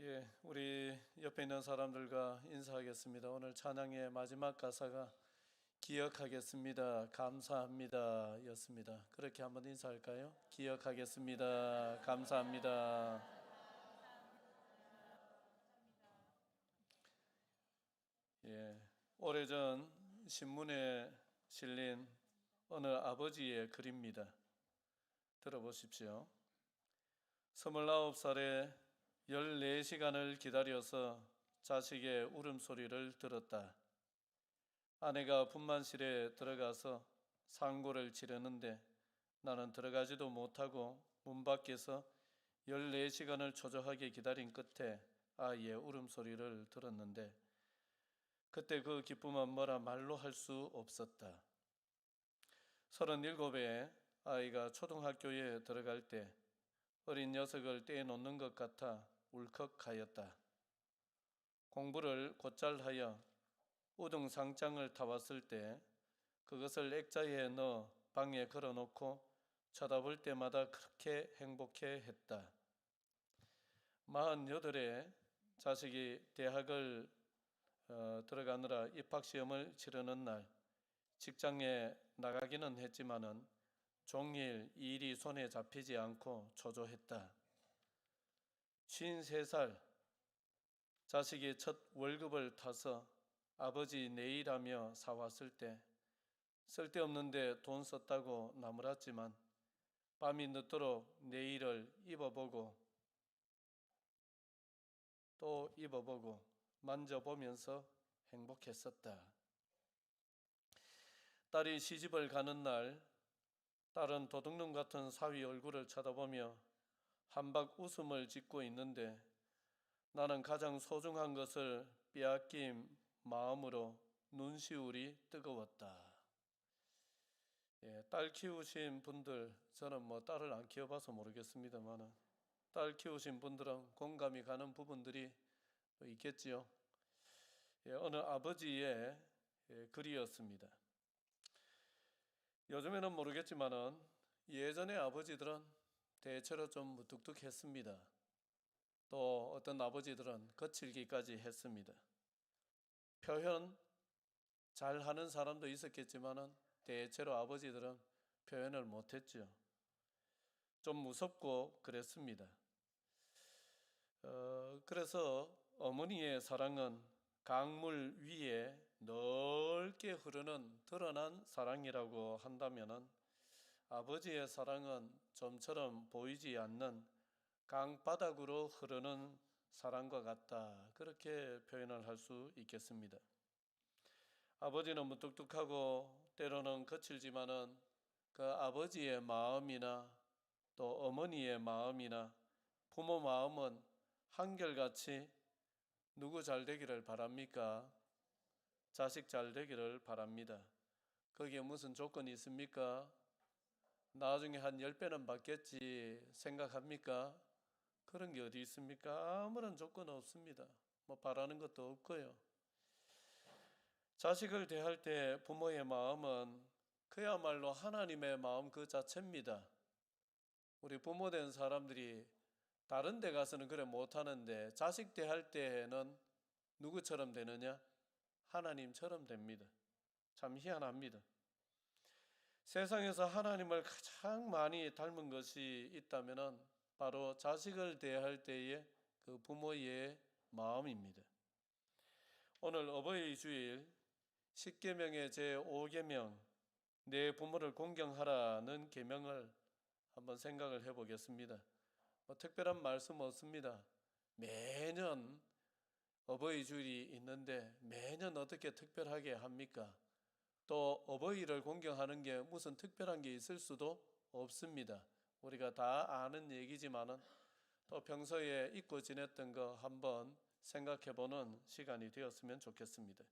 예, 우리 옆에 있는 사람들과 인사하겠습니다. 오늘 찬양의 마지막 가사가 기억하겠습니다, 감사합니다 였습니다. 그렇게 한번 인사할까요? 기억하겠습니다, 감사합니다. 예, 오래전 신문에 실린 어느 아버지의 글입니다. 들어보십시오. 29살에 14시간을 기다려서 자식의 울음소리를 들었다. 아내가 분만실에 들어가서 상고를 치르는데 나는 들어가지도 못하고 문 밖에서 14시간을 초조하게 기다린 끝에 아이의 울음소리를 들었는데 그때 그 기쁨은 뭐라 말로 할 수 없었다. 37에 아이가 초등학교에 들어갈 때 어린 녀석을 떼어놓는 것 같아 울컥하였다. 공부를 곧잘 하여 우등상장을 타왔을 때 그것을 액자에 넣어 방에 걸어놓고 쳐다볼 때마다 그렇게 행복해 했다. 48에 자식이 대학을 들어가느라 입학시험을 치르는 날 직장에 나가기는 했지만은 종일 일이 손에 잡히지 않고 초조했다. 53살 자식이 첫 월급을 타서 아버지 내일하며 사왔을 때 쓸데없는데 돈 썼다고 나무랐지만 밤이 늦도록 내일을 입어보고 또 입어보고 만져보면서 행복했었다. 딸이 시집을 가는 날 딸은 도둑놈 같은 사위 얼굴을 쳐다보며 한박 웃음을 짓고 있는데 나는 가장 소중한 것을 빼앗긴 마음으로 눈시울이 뜨거웠다. 딸 키우신 분들, 저는 딸을 안 키워봐서 모르겠습니다만 딸 키우신 분들은 공감이 가는 부분들이 있겠지요. 어느 아버지의 글이었습니다. 요즘에는 모르겠지만은 예전의 아버지들은 대체로 좀 무뚝뚝했습니다. 또 어떤 아버지들은 거칠기까지 했습니다. 표현 잘하는 사람도 있었겠지만은 대체로 아버지들은 표현을 못했죠. 좀 무섭고 그랬습니다. 그래서 어머니의 사랑은 강물 위에 넓게 흐르는 드러난 사랑이라고 한다면은 아버지의 사랑은 좀처럼 보이지 않는 강바닥으로 흐르는 사랑과 같다. 그렇게 표현을 할 수 있겠습니다. 아버지는 무뚝뚝하고 때로는 거칠지만은 그 아버지의 마음이나 또 어머니의 마음이나 부모 마음은 한결같이 누구 잘 되기를 바랍니까? 자식 잘 되기를 바랍니다. 거기에 무슨 조건이 있습니까? 나중에 한 10배는 받겠지 생각합니까? 그런 게 어디 있습니까? 아무런 조건 없습니다. 바라는 것도 없고요. 자식을 대할 때 부모의 마음은 그야말로 하나님의 마음 그 자체입니다. 우리 부모 된 사람들이 다른 데 가서는 그래 못하는데 자식 대할 때는 누구처럼 되느냐? 하나님처럼 됩니다. 참 희한합니다. 세상에서 하나님을 가장 많이 닮은 것이 있다면 바로 자식을 대할 때의 그 부모의 마음입니다. 오늘 어버이 주일 10계명의 제5계명 내 부모를 공경하라는 계명을 한번 생각을 해보겠습니다. 특별한 말씀 없습니다. 매년 어버이 주일이 있는데 매년 어떻게 특별하게 합니까? 또 어버이를 공경하는 게 무슨 특별한 게 있을 수도 없습니다. 우리가 다 아는 얘기지만은 또 평소에 잊고 지냈던 거 한번 생각해보는 시간이 되었으면 좋겠습니다.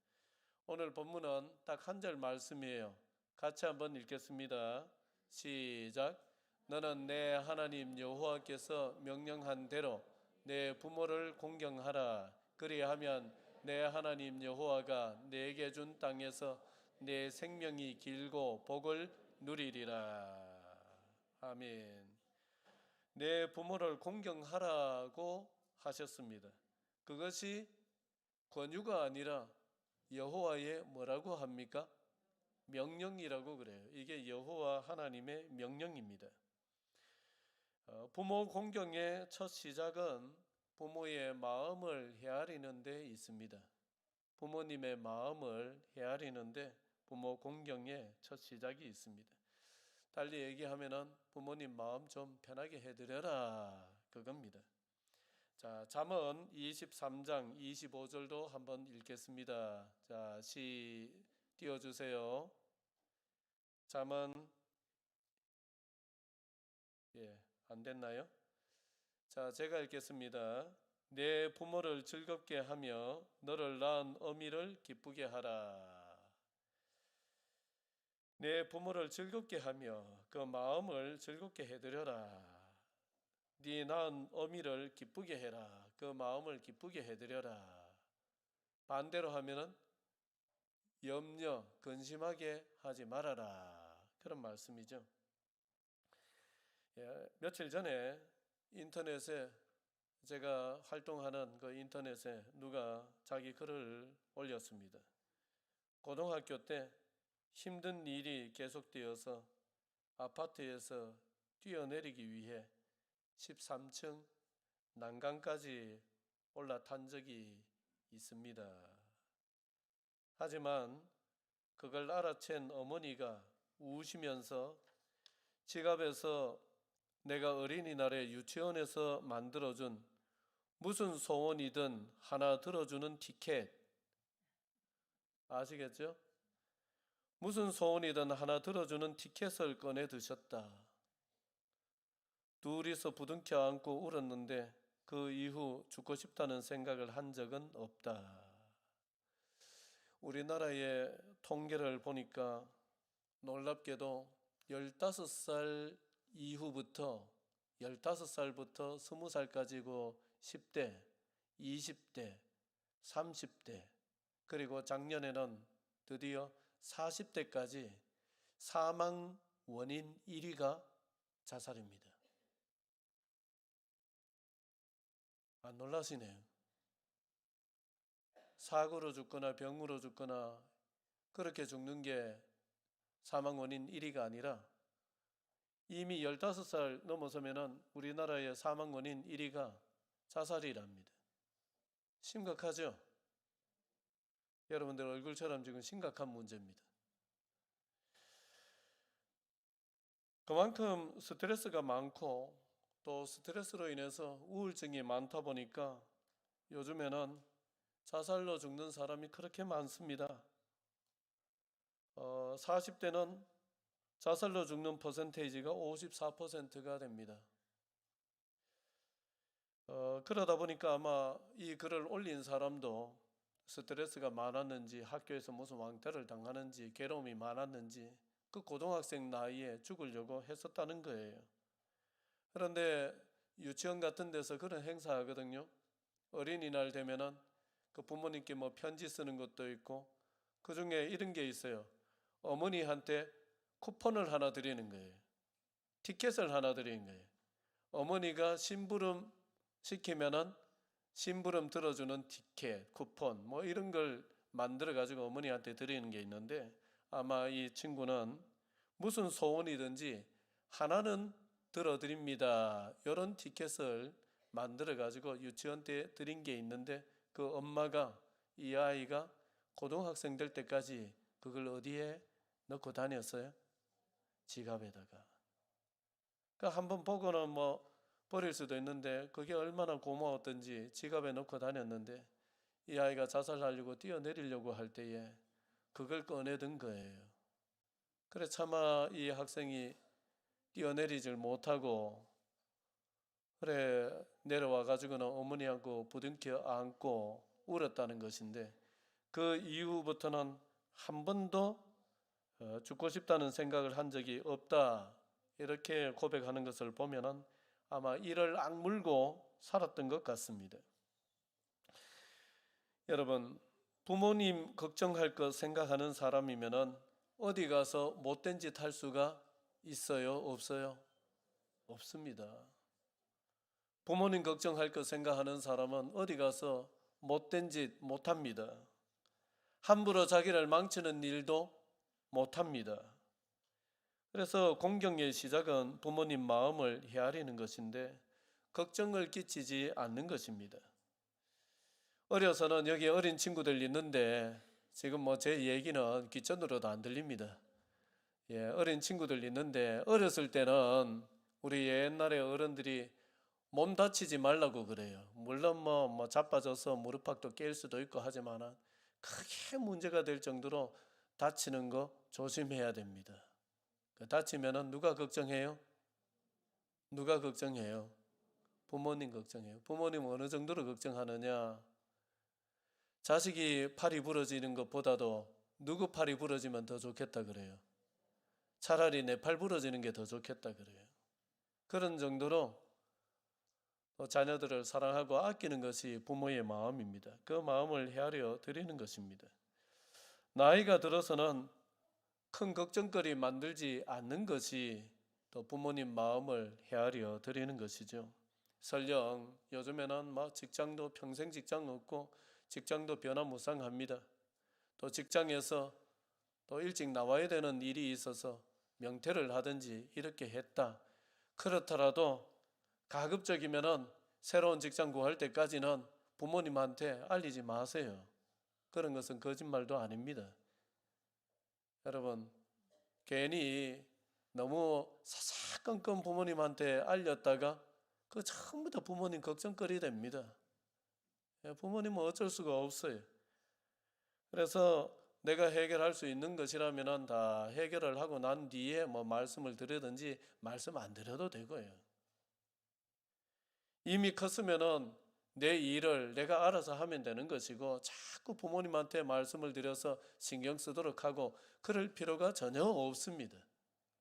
오늘 본문은 딱 한 절 말씀이에요. 같이 한번 읽겠습니다. 시작. 너는 내 하나님 여호와께서 명령한 대로 내 부모를 공경하라. 그리하면 내 하나님 여호와가 내게 준 땅에서 내 생명이 길고 복을 누리리라. 아멘. 내 부모를 공경하라고 하셨습니다. 그것이 권유가 아니라 여호와의 뭐라고 합니까? 명령이라고 그래요. 이게 여호와 하나님의 명령입니다. 부모 공경의 첫 시작은 부모의 마음을 헤아리는 데 있습니다. 부모님의 마음을 헤아리는데 부모 공경의 첫 시작이 있습니다. 달리 얘기하면은 부모님 마음 좀 편하게 해드려라, 그겁니다. 자, 잠언 23장 25절도 한번 읽겠습니다. 자, 띄워주세요. 잠언, 안 됐나요? 자, 제가 읽겠습니다. 내 부모를 즐겁게 하며 너를 낳은 어미를 기쁘게 하라. 내 부모를 즐겁게 하며 그 마음을 즐겁게 해드려라. 네 낳은 어미를 기쁘게 해라. 그 마음을 기쁘게 해드려라. 반대로 하면은 염려, 근심하게 하지 말아라. 그런 말씀이죠. 며칠 전에 인터넷에 제가 활동하는 그 인터넷에 누가 자기 글을 올렸습니다. 고등학교 때 힘든 일이 계속되어서 아파트에서 뛰어내리기 위해 13층 난간까지 올라탄 적이 있습니다. 하지만 그걸 알아챈 어머니가 우시면서 지갑에서 내가 어린이날에 유치원에서 만들어준 무슨 소원이든 하나 들어주는 티켓, 아시겠죠? 무슨 소원이든 하나 들어주는 티켓을 꺼내 드셨다. 둘이서 부둥켜 안고 울었는데 그 이후 죽고 싶다는 생각을 한 적은 없다. 우리나라의 통계를 보니까 놀랍게도 15살 이후부터 15살부터 20살까지고 10대, 20대, 30대, 그리고 작년에는 드디어 40대까지 사망 원인 1위가 자살입니다. 안 놀라시네요. 사고로 죽거나 병으로 죽거나 그렇게 죽는 게 사망 원인 1위가 아니라 이미 15살 넘어서면은 우리나라의 사망 원인 1위가 자살이랍니다. 심각하죠? 여러분들 얼굴처럼 지금 심각한 문제입니다. 그만큼 스트레스가 많고 또 스트레스로 인해서 우울증이 많다 보니까 요즘에는 자살로 죽는 사람이 그렇게 많습니다. 40대는 자살로 죽는 퍼센테이지가 54%가 됩니다. 그러다 보니까 아마 이 글을 올린 사람도 스트레스가 많았는지 학교에서 무슨 왕따를 당하는지 괴로움이 많았는지 그 고등학생 나이에 죽으려고 했었다는 거예요. 그런데 유치원 같은 데서 그런 행사 하거든요. 어린이날 되면은 그 부모님께 뭐 편지 쓰는 것도 있고 그 중에 이런 게 있어요. 어머니한테 쿠폰을 하나 드리는 거예요. 티켓을 하나 드리는 거예요. 어머니가 심부름 시키면은 심부름 들어주는 티켓, 쿠폰 뭐 이런 걸 만들어 가지고 어머니한테 드리는 게 있는데 아마 이 친구는 무슨 소원이든지 하나는 들어드립니다. 이런 티켓을 만들어 가지고 유치원 때 드린 게 있는데 그 엄마가 이 아이가 고등학생 될 때까지 그걸 어디에 넣고 다녔어요? 지갑에다가. 그러니까 한번 보고는 뭐 버릴 수도 있는데 그게 얼마나 고마웠던지 지갑에 넣고 다녔는데 이 아이가 자살하려고 뛰어내리려고 할 때에 그걸 꺼내든 거예요. 그래 차마 이 학생이 뛰어내리질 못하고 그래 내려와 가지고는 어머니하고 부둥켜 안고 울었다는 것인데 그 이후부터는 한 번도 죽고 싶다는 생각을 한 적이 없다 이렇게 고백하는 것을 보면은 아마 이를 악물고 살았던 것 같습니다. 여러분 부모님 걱정할 것 생각하는 사람이면은 어디 가서 못된 짓 할 수가 있어요? 없어요? 없습니다. 부모님 걱정할 거 생각하는 사람은 어디 가서 못된 짓 못합니다. 함부로 자기를 망치는 일도 못합니다. 그래서 공경의 시작은 부모님 마음을 헤아리는 것인데 걱정을 끼치지 않는 것입니다. 어려서는 여기 어린 친구들 있는데 지금 제 얘기는 귀천으로도 안 들립니다. 어린 친구들 있는데 어렸을 때는 우리 옛날에 어른들이 몸 다치지 말라고 그래요. 물론 뭐 자빠져서 무릎팍도 깰 수도 있고 하지만 크게 문제가 될 정도로 다치는 거 조심해야 됩니다. 다치면은 누가 걱정해요? 누가 걱정해요? 부모님 걱정해요. 부모님 어느 정도로 걱정하느냐? 자식이 팔이 부러지는 것보다도 누구 팔이 부러지면 더 좋겠다 그래요. 차라리 내 팔 부러지는 게 더 좋겠다 그래요. 그런 정도로 자녀들을 사랑하고 아끼는 것이 부모의 마음입니다. 그 마음을 헤아려 드리는 것입니다. 나이가 들어서는 큰 걱정거리 만들지 않는 것이 또 부모님 마음을 헤아려 드리는 것이죠. 설령 요즘에는 직장도 평생 직장 없고 직장도 변화무쌍합니다. 또 직장에서 또 일찍 나와야 되는 일이 있어서 명퇴를 하든지 이렇게 했다. 그렇더라도 가급적이면은 새로운 직장 구할 때까지는 부모님한테 알리지 마세요. 그런 것은 거짓말도 아닙니다. 여러분, 괜히 너무 사사건건 부모님한테 알렸다가 그거 전부 다 부모님 걱정거리 됩니다. 부모님은 어쩔 수가 없어요. 그래서 내가 해결할 수 있는 것이라면 다 해결을 하고 난 뒤에 말씀을 드리든지 말씀 안 드려도 되고요. 이미 컸으면은 내 일을 내가 알아서 하면 되는 것이고 자꾸 부모님한테 말씀을 드려서 신경 쓰도록 하고 그럴 필요가 전혀 없습니다.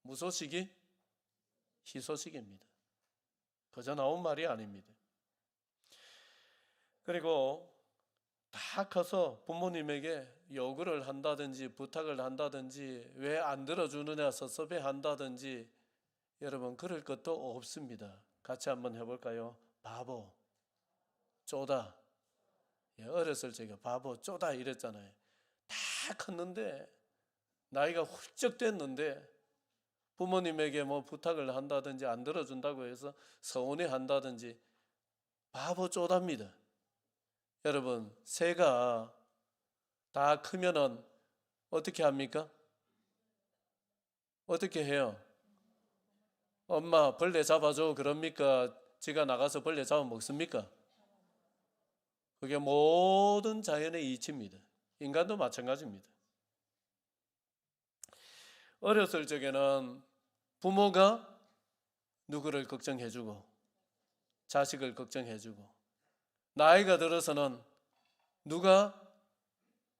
무소식이 희소식입니다. 그저 나온 말이 아닙니다. 그리고 다 커서 부모님에게 요구를 한다든지 부탁을 한다든지 왜 안 들어주느냐 섭섭해한다든지 여러분 그럴 것도 없습니다. 같이 한번 해볼까요? 바보, 쪼다. 어렸을 적에 바보, 쪼다 이랬잖아요. 다 컸는데 나이가 훌쩍 됐는데 부모님에게 부탁을 한다든지 안 들어준다고 해서 서운해한다든지 바보 쪼답니다. 여러분 새가 다 크면은 어떻게 합니까? 어떻게 해요? 엄마 벌레 잡아줘 그럽니까? 지가 나가서 벌레 잡아 먹습니까? 그게 모든 자연의 이치입니다. 인간도 마찬가지입니다. 어렸을 적에는 부모가 누구를 걱정해주고 자식을 걱정해주고 나이가 들어서는 누가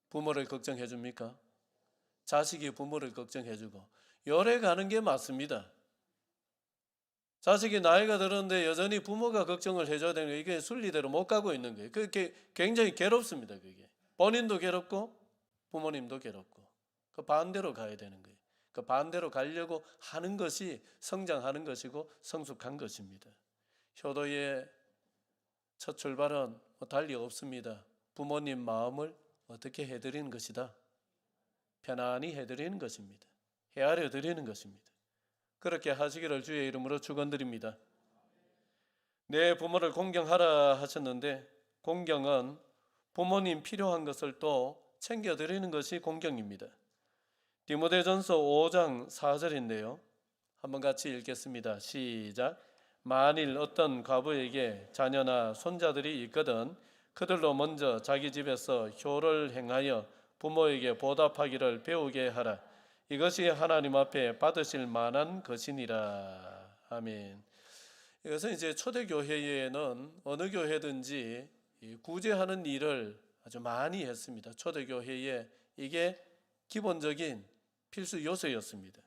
부모를 걱정해줍니까? 자식이 부모를 걱정해주고 열에 가는 게 맞습니다. 자식이 나이가 들었는데 여전히 부모가 걱정을 해줘야 되는 게 이게 순리대로 못 가고 있는 거예요. 그게 굉장히 괴롭습니다. 그게 본인도 괴롭고 부모님도 괴롭고 그 반대로 가야 되는 거예요. 그 반대로 가려고 하는 것이 성장하는 것이고 성숙한 것입니다. 효도의 첫 출발은 달리 없습니다. 부모님 마음을 어떻게 해드리는 것이다. 편안히 해드리는 것입니다. 헤아려 드리는 것입니다. 그렇게 하시기를 주의 이름으로 축원드립니다. 내 부모를 공경하라 하셨는데 공경은 부모님 필요한 것을 또 챙겨드리는 것이 공경입니다. 디모데전서 5장 4절인데요. 한번 같이 읽겠습니다. 시작. 만일 어떤 과부에게 자녀나 손자들이 있거든 그들로 먼저 자기 집에서 효를 행하여 부모에게 보답하기를 배우게 하라. 이것이 하나님 앞에 받으실 만한 것이니라. 아멘. 이것은 이제 초대교회에는 어느 교회든지 구제하는 일을 아주 많이 했습니다. 초대교회에 이게 기본적인 필수 요소였습니다.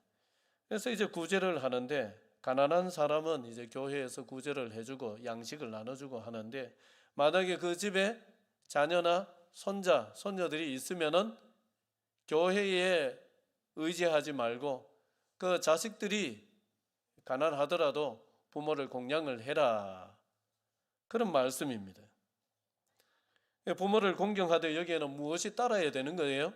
그래서 이제 구제를 하는데 가난한 사람은 이제 교회에서 구제를 해주고 양식을 나눠주고 하는데 만약에 그 집에 자녀나 손자, 손녀들이 있으면은 교회에 의지하지 말고 그 자식들이 가난하더라도 부모를 공양을 해라. 그런 말씀입니다. 부모를 공경하되 여기에는 무엇이 따라야 되는 거예요?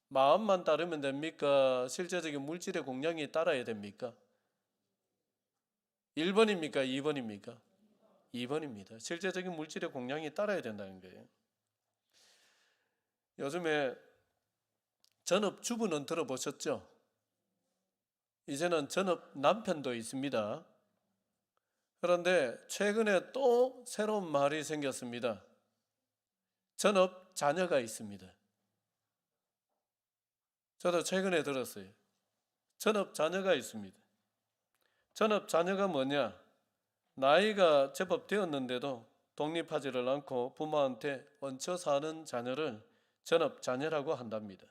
마음만 따르면 됩니까? 실제적인 물질의 공양이 따라야 됩니까? 1번입니까? 2번입니까? 2번입니다. 실제적인 물질의 공양이 따라야 된다는 거예요. 요즘에 전업주부는 들어보셨죠? 이제는 전업 남편도 있습니다. 그런데 최근에 또 새로운 말이 생겼습니다. 전업 자녀가 있습니다. 저도 최근에 들었어요. 전업 자녀가 있습니다. 전업 자녀가 뭐냐? 나이가 제법 되었는데도 독립하지를 않고 부모한테 얹혀 사는 자녀를 전업 자녀라고 한답니다.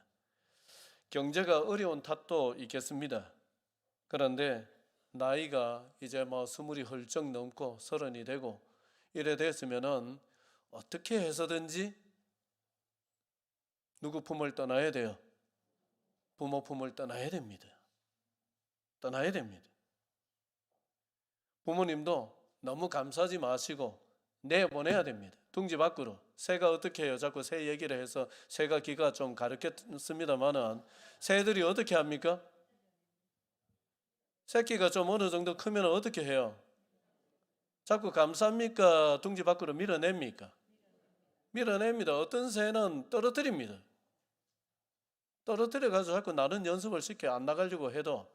경제가 어려운 탓도 있겠습니다. 그런데 나이가 이제 스물이 훌쩍 넘고 서른이 되고 이래 됐으면은 어떻게 해서든지 누구 품을 떠나야 돼요? 부모 품을 떠나야 됩니다. 떠나야 됩니다. 부모님도 너무 감싸지 마시고 내보내야 됩니다. 둥지 밖으로. 새가 어떻게 해요? 자꾸 새 얘기를 해서 새가 기가 좀 가르쳤습니다만은 새들이 어떻게 합니까? 새끼가 좀 어느 정도 크면 어떻게 해요? 자꾸 감쌉니까? 둥지 밖으로 밀어냅니까? 밀어냅니다. 어떤 새는 떨어뜨립니다. 떨어뜨려가지고 자꾸 나는 연습을 시켜 안 나가려고 해도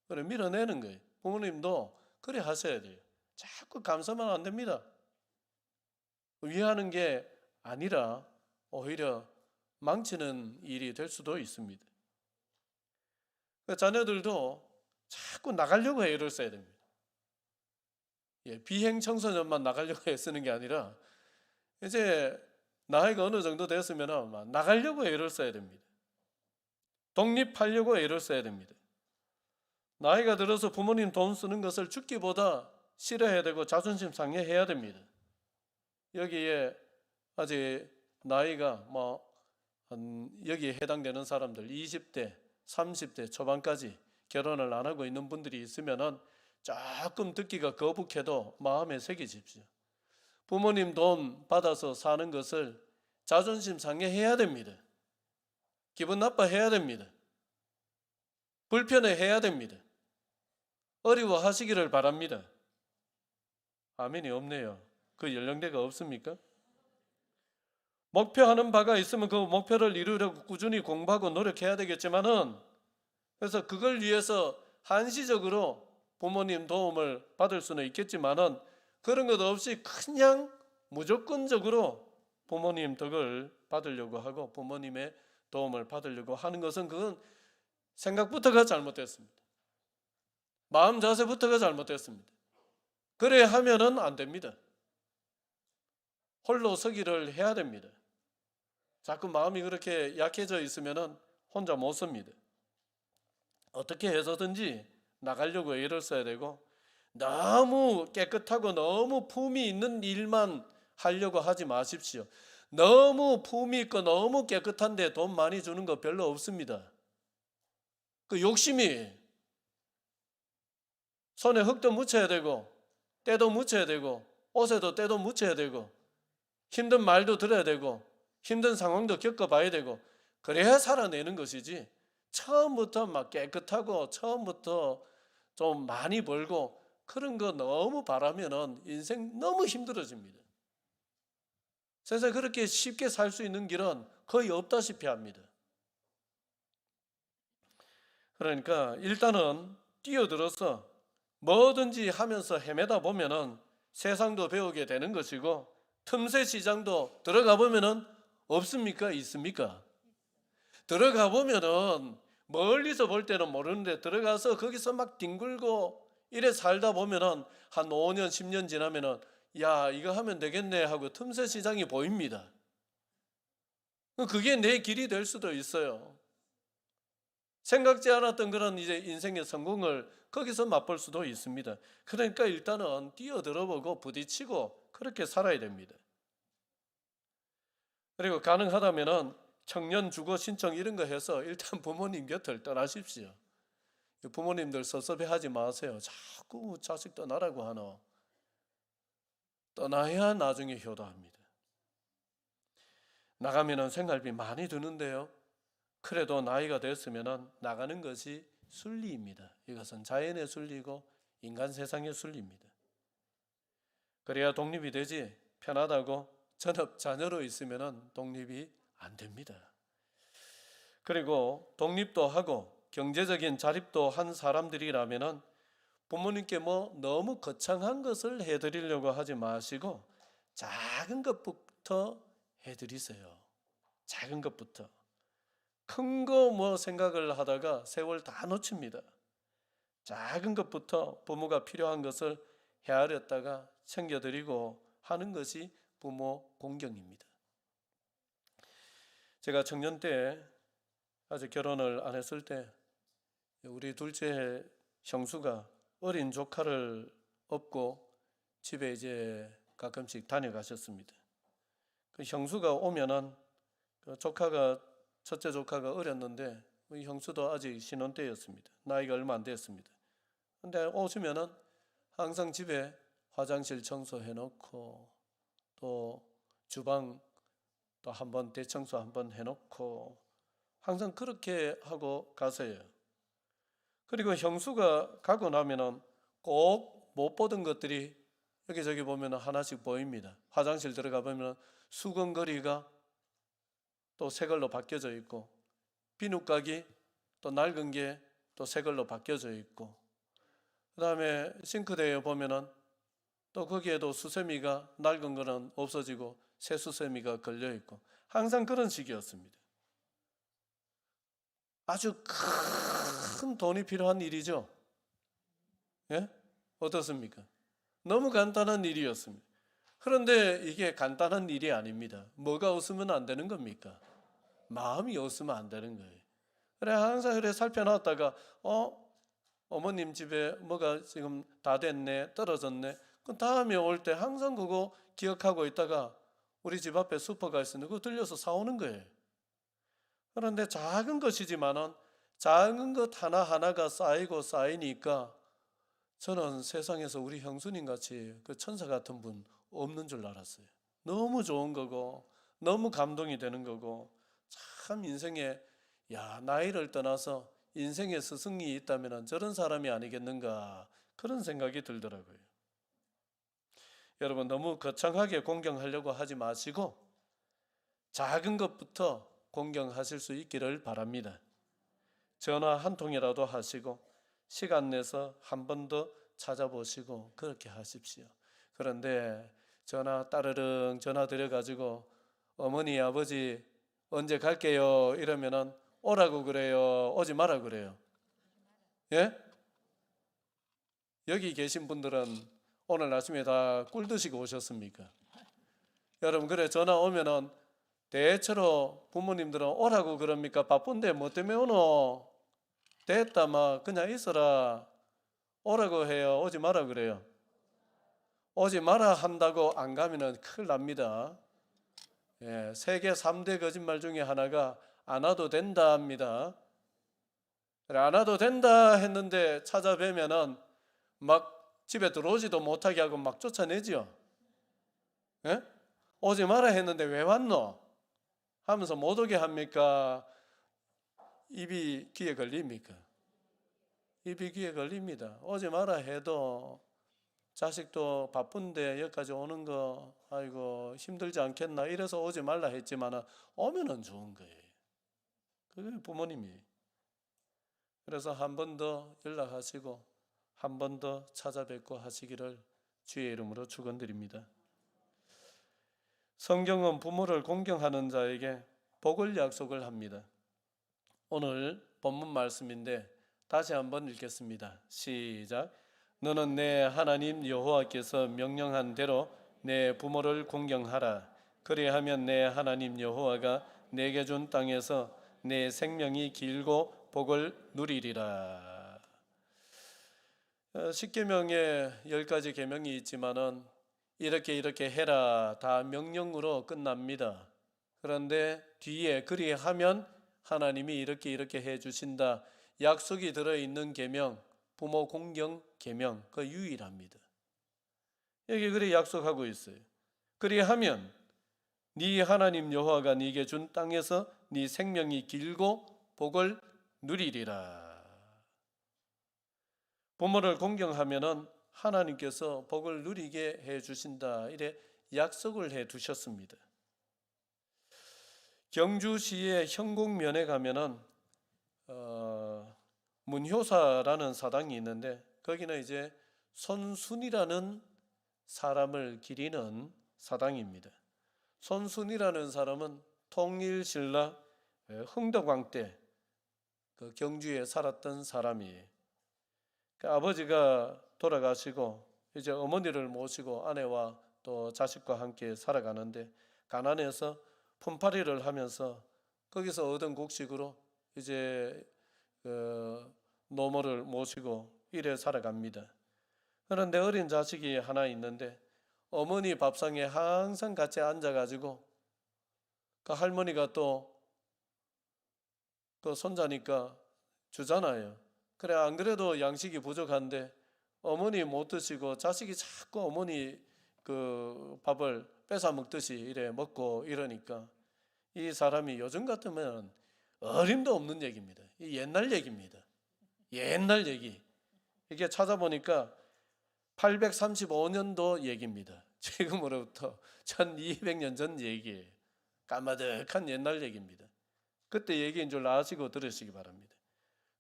그래 밀어내는 거예요. 부모님도 그래 하셔야 돼요. 자꾸 감싸면 안 됩니다. 위하는 게 아니라 오히려 망치는 일이 될 수도 있습니다. 자녀들도 자꾸 나가려고 애를 써야 됩니다. 비행 청소년만 나가려고 애쓰는 게 아니라 이제 나이가 어느 정도 됐으면 나가려고 애를 써야 됩니다. 독립하려고 애를 써야 됩니다. 나이가 들어서 부모님 돈 쓰는 것을 죽기보다 싫어해야 되고 자존심 상해해야 됩니다. 여기에 아직 나이가 여기에 해당되는 사람들 20대, 30대 초반까지 결혼을 안 하고 있는 분들이 있으면은 조금 듣기가 거북해도 마음에 새기십시오. 부모님 돈 받아서 사는 것을 자존심 상해해야 됩니다. 기분 나빠해야 됩니다. 불편해해야 됩니다. 어려워하시기를 바랍니다. 아멘이 없네요. 그 연령대가 없습니까? 목표하는 바가 있으면 그 목표를 이루려고 꾸준히 공부하고 노력해야 되겠지만은 그래서 그걸 위해서 한시적으로 부모님 도움을 받을 수는 있겠지만은 그런 것 없이 그냥 무조건적으로 부모님 덕을 받으려고 하고 부모님의 도움을 받으려고 하는 것은 그건 생각부터가 잘못됐습니다. 마음 자세부터가 잘못됐습니다. 그래 하면은 안 됩니다. 홀로 서기를 해야 됩니다. 자꾸 마음이 그렇게 약해져 있으면은 혼자 못 섭니다. 어떻게 해서든지 나가려고 애를 써야 되고 너무 깨끗하고 너무 품이 있는 일만 하려고 하지 마십시오. 너무 품이 있고 너무 깨끗한데 돈 많이 주는 거 별로 없습니다. 그 욕심이 손에 흙도 묻혀야 되고 때도 묻혀야 되고 옷에도 때도 묻혀야 되고 힘든 말도 들어야 되고 힘든 상황도 겪어봐야 되고 그래야 살아내는 것이지 처음부터 막 깨끗하고 처음부터 좀 많이 벌고 그런 거 너무 바라면은 인생 너무 힘들어집니다. 세상에 그렇게 쉽게 살 수 있는 길은 거의 없다시피 합니다. 그러니까 일단은 뛰어들어서 뭐든지 하면서 헤매다 보면은 세상도 배우게 되는 것이고 틈새 시장도 들어가 보면은 없습니까? 있습니까? 들어가 보면은 멀리서 볼 때는 모르는데 들어가서 거기서 막 뒹굴고 이래 살다 보면은 한 5년, 10년 지나면은 야, 이거 하면 되겠네 하고 틈새 시장이 보입니다. 그게 내 길이 될 수도 있어요. 생각지 않았던 그런 이제 인생의 성공을 거기서 맛볼 수도 있습니다. 그러니까 일단은 뛰어들어보고 부딪히고 그렇게 살아야 됩니다. 그리고 가능하다면은 청년 주거 신청 이런 거 해서 일단 부모님 곁을 떠나십시오. 부모님들 섭섭해하지 마세요. 자꾸 자식 떠나라고 하노. 떠나야 나중에 효도합니다. 나가면은 생활비 많이 드는데요. 그래도 나이가 됐으면은 나가는 것이 순리입니다. 이것은 자연의 순리고 인간 세상의 순리입니다. 그래야 독립이 되지, 편하다고 전업 자녀로 있으면은 독립이 안 됩니다. 그리고 독립도 하고 경제적인 자립도 한 사람들이라면은 부모님께 너무 거창한 것을 해드리려고 하지 마시고 작은 것부터 해드리세요. 작은 것부터. 큰 거 생각을 하다가 세월 다 놓칩니다. 작은 것부터 부모가 필요한 것을 헤아렸다가 챙겨드리고 하는 것이 부모 공경입니다. 제가 청년 때, 아직 결혼을 안 했을 때, 우리 둘째 형수가 어린 조카를 업고 집에 이제 가끔씩 다녀가셨습니다. 그 형수가 오면은 그 첫째 조카가 어렸는데 우리 형수도 아직 신혼 때였습니다. 나이가 얼마 안 됐습니다. 근데 오시면은 항상 집에 화장실 청소해 놓고 또 주방 또 한번 대청소 한번 해놓고 항상 그렇게 하고 가세요. 그리고 형수가 가고 나면은 꼭 못 보던 것들이 여기저기 보면 하나씩 보입니다. 화장실 들어가 보면 수건거리가 또 새 걸로 바뀌어져 있고, 비누가기 또 낡은 게 또 새 걸로 바뀌어져 있고, 그 다음에 싱크대에 보면은 또 거기에도 수세미가 낡은 거는 없어지고 새 수세미가 걸려 있고, 항상 그런 식이었습니다. 아주 큰 돈이 필요한 일이죠. 예? 어떻습니까? 너무 간단한 일이었습니다. 그런데 이게 간단한 일이 아닙니다. 뭐가 없으면 안 되는 겁니까? 마음이 없으면 안 되는 거예요. 그래 항상 그래 살펴놨다가 어머님 집에 뭐가 지금 다 됐네, 떨어졌네. 그 다음에 올 때 항상 그거 기억하고 있다가 우리 집 앞에 슈퍼가 있으니 그거 들려서 사오는 거예요. 그런데 작은 것이지만은 작은 것 하나하나가 쌓이고 쌓이니까 저는 세상에서 우리 형수님 같이 그 천사 같은 분 없는 줄 알았어요. 너무 좋은 거고 너무 감동이 되는 거고, 참 인생에 나이를 떠나서 인생의 스승이 있다면 저런 사람이 아니겠는가, 그런 생각이 들더라고요. 여러분, 너무 거창하게 공경하려고 하지 마시고 작은 것부터 공경하실 수 있기를 바랍니다. 전화 한 통이라도 하시고 시간 내서 한 번 더 찾아보시고 그렇게 하십시오. 그런데 따르릉 전화 드려가지고 어머니 아버지 언제 갈게요 이러면은 오라고 그래요, 오지 마라 그래요? 예? 여기 계신 분들은 오늘 아침에 다 꿀 드시고 오셨습니까? 여러분, 그래 전화 오면은 대체로 부모님들은 오라고 그럽니까? 바쁜데 뭐 때문에 오노? 됐다 막 그냥 있어라 오라고 해요, 오지 마라 그래요? 오지 마라 한다고 안 가면은 큰일 납니다. 예, 세계 3대 거짓말 중에 하나가 안 와도 된다 합니다. 안 와도 된다 했는데 찾아뵈면은 막 집에 들어오지도 못하게 하고 막 쫓아내지요. 예? 오지 마라 했는데 왜 왔노? 하면서 못 오게 합니까? 입이 귀에 걸립니까? 입이 귀에 걸립니다. 오지 마라 해도 자식도 바쁜데 여기까지 오는 거 아이고 힘들지 않겠나 이래서 오지 말라 했지만 오면은 좋은 거예요. 그게 부모님이. 그래서 한 번 더 연락하시고 한 번 더 찾아뵙고 하시기를 주의 이름으로 축원드립니다. 성경은 부모를 공경하는 자에게 복을 약속을 합니다. 오늘 본문 말씀인데 다시 한번 읽겠습니다. 시작. 너는 내 하나님 여호와께서 명령한 대로 내 부모를 공경하라. 그리하면 내 하나님 여호와가 내게 준 땅에서 내 생명이 길고 복을 누리리라. 10계명에 10가지 계명이 있지만은 이렇게 해라 다 명령으로 끝납니다. 그런데 뒤에 그리하면 하나님이 이렇게 해 주신다 약속이 들어있는 계명, 부모 공경 계명, 그 유일합니다. 여기 그래 약속하고 있어요. 그리하면 네 하나님 여호와가 네게 준 땅에서 네 생명이 길고 복을 누리리라. 부모를 공경하면은 하나님께서 복을 누리게 해 주신다. 이래 약속을 해 두셨습니다. 경주시의 현곡면에 가면은 문효사라는 사당이 있는데 거기는 이제 손순이라는 사람을 기리는 사당입니다. 손순이라는 사람은 통일신라 흥덕왕 때 그 경주에 살았던 사람이에요. 그 아버지가 돌아가시고 이제 어머니를 모시고 아내와 또 자식과 함께 살아가는데 가난해서 품팔이를 하면서 거기서 얻은 곡식으로 이제 노모를 모시고 이래 살아갑니다. 그런데 어린 자식이 하나 있는데 어머니 밥상에 항상 같이 앉아가지고 그 할머니가 또 그 손자니까 주잖아요. 그래 안 그래도 양식이 부족한데 어머니 못 드시고 자식이 자꾸 어머니 그 밥을 뺏어 먹듯이 이래 먹고 이러니까 이 사람이 요즘 같으면 어림도 없는 얘기입니다. 이 옛날 얘기입니다. 옛날 얘기. 이게 찾아보니까 835년도 얘기입니다. 지금으로부터 1200년 전 얘기예요. 까마득한 옛날 얘기입니다. 그때 얘기인 줄 아시고 들으시기 바랍니다.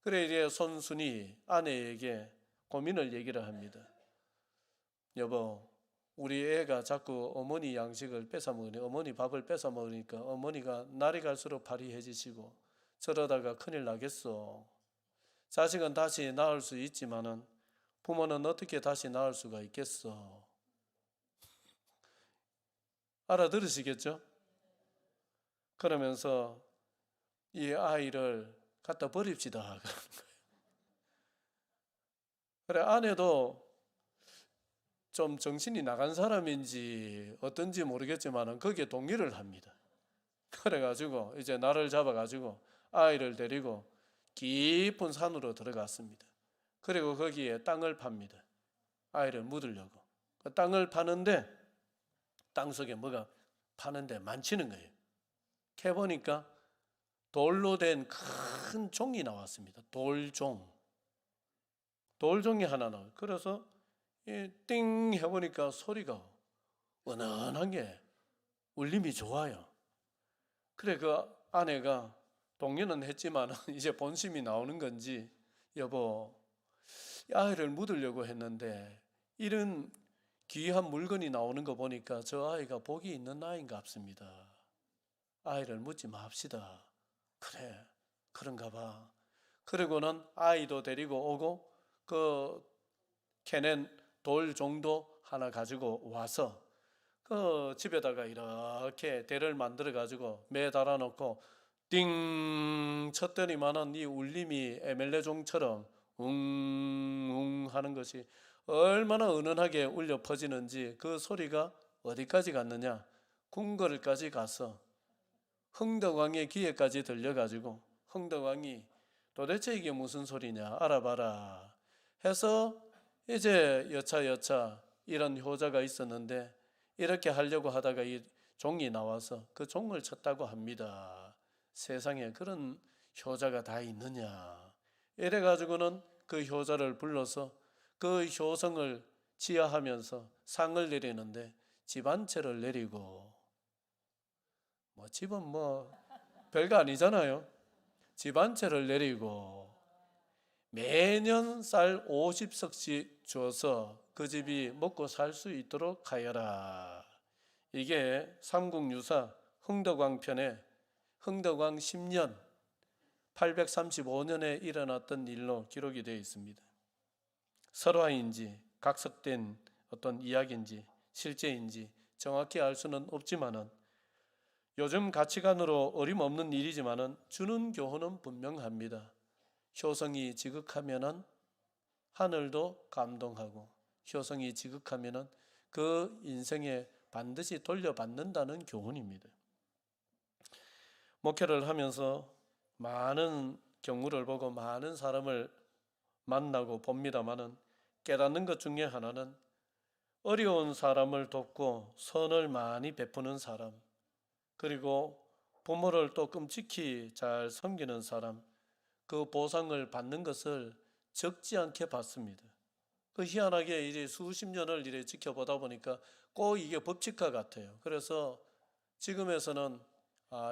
그래 이제 손순이 아내에게 고민을 얘기를 합니다. 여보, 우리 애가 자꾸 어머니 양식을 뺏어 먹으니 어머니 밥을 뺏어 먹으니까 어머니가 날이 갈수록 파리해지시고 저러다가 큰일 나겠어. 자식은 다시 낳을 수 있지만은 부모는 어떻게 다시 낳을 수가 있겠어. 알아들으시겠죠? 그러면서 이 아이를 갖다 버립시다. 그러는 거예요. 그래 아내도 좀 정신이 나간 사람인지 어떤지 모르겠지만 거기에 동의를 합니다. 그래가지고 이제 나를 잡아가지고 아이를 데리고 깊은 산으로 들어갔습니다. 그리고 거기에 땅을 팝니다. 아이를 묻으려고. 그 땅을 파는데 땅속에 뭐가 파는데 만치는 거예요. 캐보니까 돌로 된 큰 종이 나왔습니다. 돌종. 돌종이 하나 나와요. 그래서 띵 해보니까 소리가 은은한 게 울림이 좋아요. 그래 그 아내가 동의는 했지만 이제 본심이 나오는 건지 여보 아이를 묻으려고 했는데 이런 귀한 물건이 나오는 거 보니까 저 아이가 복이 있는 아이인가 싶습니다. 아이를 묻지 맙시다. 그래 그런가 봐. 그리고는 아이도 데리고 오고 그 캐낸 돌 정도 하나 가지고 와서 그 집에다가 이렇게 대를 만들어 가지고 매 달아 놓고 띵 쳤더니만은 이 울림이 에멜레종처럼 웅웅 하는 것이 얼마나 은은하게 울려 퍼지는지 그 소리가 어디까지 갔느냐 궁궐까지 가서 흥덕왕의 귀에까지 들려가지고 흥덕왕이 도대체 이게 무슨 소리냐 알아봐라 해서 이제 여차 이런 효자가 있었는데 이렇게 하려고 하다가 이 종이 나와서 그 종을 쳤다고 합니다. 세상에 그런 효자가 다 있느냐 이래가지고는 그 효자를 불러서 그 효성을 치하하면서 상을 내리는데 집 한 채를 내리고 뭐 집은 뭐 별거 아니잖아요. 집 한 채를 내리고 매년 쌀 50석씩 줘서 그 집이 먹고 살 수 있도록 하여라. 이게 삼국유사 흥덕왕 편에 흥덕왕 10년 835년에 일어났던 일로 기록이 되어 있습니다. 설화인지 각색된 어떤 이야기인지 실제인지 정확히 알 수는 없지만은 요즘 가치관으로 어림없는 일이지만은 주는 교훈은 분명합니다. 효성이 지극하면은 하늘도 감동하고 효성이 지극하면은 그 인생에 반드시 돌려받는다는 교훈입니다. 목회를 하면서 많은 경우를 보고 많은 사람을 만나고 봅니다마는 깨닫는 것 중에 하나는 어려운 사람을 돕고 선을 많이 베푸는 사람, 그리고 부모를 또 끔찍히 잘 섬기는 사람, 그 보상을 받는 것을 적지 않게 받습니다. 그 희한하게 이제 수십 년을 이래 지켜보다 보니까 꼭 이게 법칙화 같아요. 그래서 지금에서는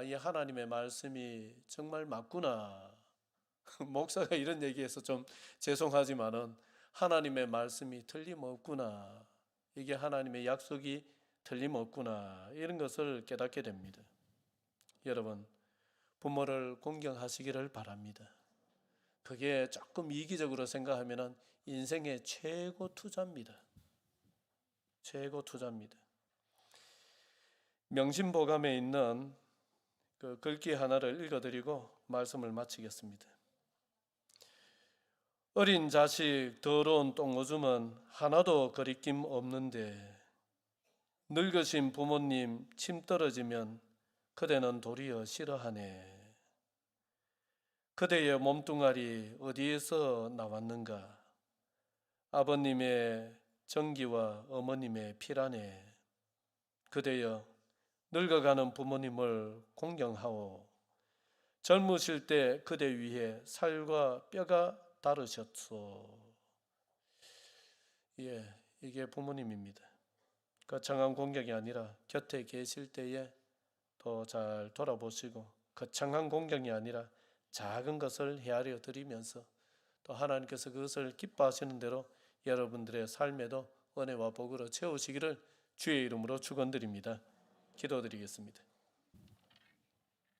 이 하나님의 말씀이 정말 맞구나. 목사가 이런 얘기해서 좀 죄송하지만은 하나님의 말씀이 틀림없구나. 이게 하나님의 약속이 틀림없구나. 이런 것을 깨닫게 됩니다. 여러분, 부모를 공경하시기를 바랍니다. 그게 조금 이기적으로 생각하면은 인생의 최고 투자입니다. 최고 투자입니다. 명심보감에 있는 그 글귀 하나를 읽어드리고 말씀을 마치겠습니다. 어린 자식 더러운 똥오줌은 하나도 거리낌 없는데 늙으신 부모님 침 떨어지면 그대는 도리어 싫어하네. 그대의 몸뚱아리 어디에서 나왔는가? 아버님의 정기와 어머님의 피라네. 그대여 늙어가는 부모님을 공경하오. 젊으실 때 그대 위해 살과 뼈가 다르셨소. 이게 부모님입니다. 거창한 공경이 아니라 곁에 계실 때에 더 잘 돌아보시고, 거창한 공경이 아니라 작은 것을 헤아려 드리면서 또 하나님께서 그것을 기뻐하시는 대로 여러분들의 삶에도 은혜와 복으로 채우시기를 주의 이름으로 축원드립니다. 기도드리겠습니다.